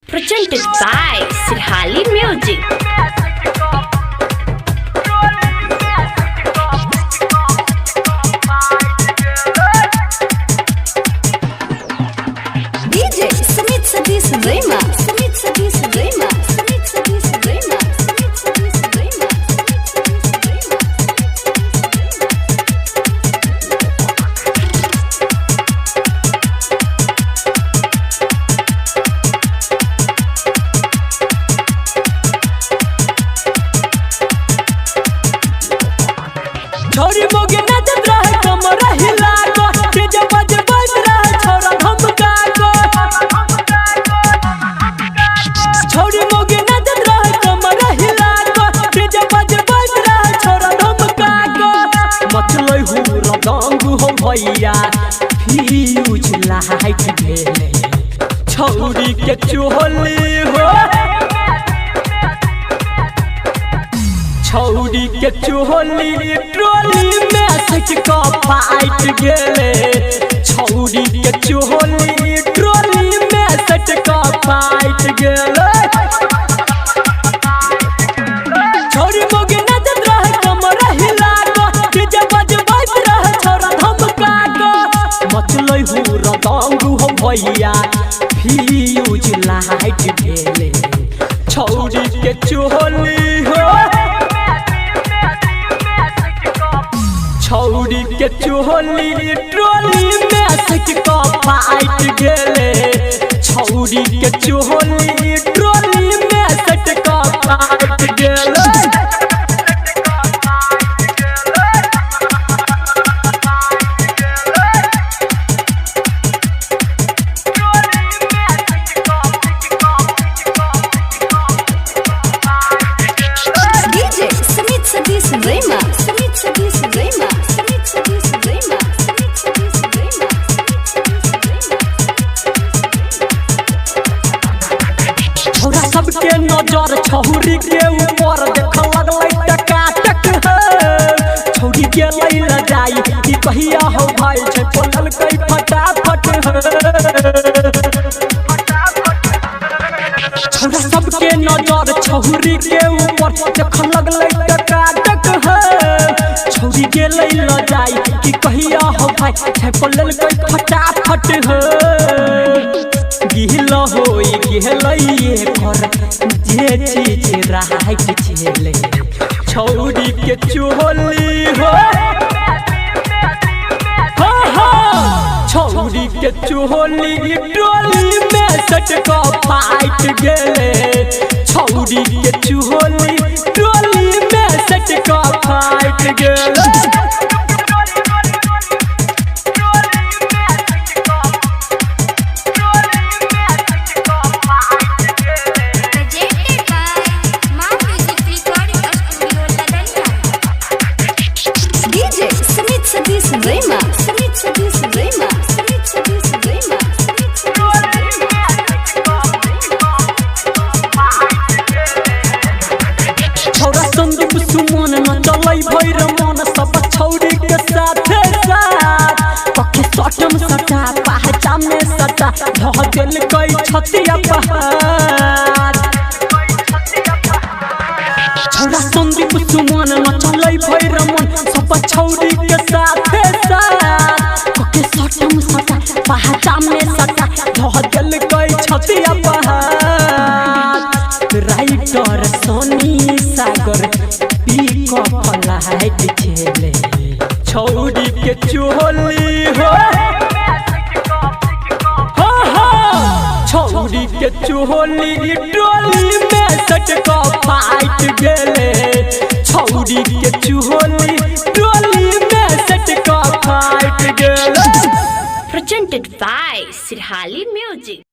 Presented by Sirhali Music. DJ Sumit Sadish Rema. Sumit Sadish Rema. Sumit Sadish Rema. Sumit Sadish Rema. छोरी मोगे नचत रहे कमर हिला को डीजे बज बज रहे छोरा धमका को छोरी मोगे नचत रहे कमर हिला को डीजे बज बज रहे छोरा धमका को मचलई हु रंग हो भैया फ्यूज लाइट भेले छोरी के चोली हो छौरी के चोली ट्रोली में सच का फाइट गेले छौरी के चोली ट्रोली में सच का फाइट गेले छौरी मोगे नचत रहे कमर हिला को डीजे बज बज रहे छोरा धमका को मचलई हु रंग हो भैया फ्यूज लाइट गेले छौरी के चोली हो छौरी के चोली ट्रोली में सच का फाइट गेले छौरी के चोली ट्रोली में सच का फाइट गेले DJ Sumit Sadish Rema. Sumit Sadish Rema. Sumit Sadish Rema. Sumit Sadish Rema. छोरा सबके नजर छौरी के ऊपर देख लगलै टकाटक है छौरी के लैला जाई ई कहिया हो भाई छै बोलल कई फटाफट छोरा सबके नजर छौरी के ऊपर देख लगलै टकाटक है छौरी के लैला जाई ई कहिया हो भाई छै बोलल कई फटाफट है गिहल होई गिहलइए पर जे चीज राइट चले छौरी के चोली हो छौरी के चोली ट्रोली में सट का फाइट गेले छौरी के चोली ट्रोली में सट का फाइट गेले Presented by Ma Music Recording Studio, Ladanya. DJ Sumit Sadish Rema. Sumit Sadish Rema. Sumit Sadish Rema. Sumit Sadish छौरा संदीप सुमन न चलै भैर मन सब छौरी के साथे साथ पक्के सटम सटा पहचा में सटा ढह दिल कई छतिया पहाड़ छौरा संदीप सुमन न चलै भैर मन सब छौरी के साथे साथ पक्के सटम सटा पहचा में सटा ढह दिल कई छतिया पहाड़ राइटर सोनी सागर पिकअप लाइट चले छौरी के चोली हो छौरी के चोली ट्रोली में सट का फाइट गेले छौरी के चोली ट्रोली में सट का फाइट गेले Presented by Sirhali Music.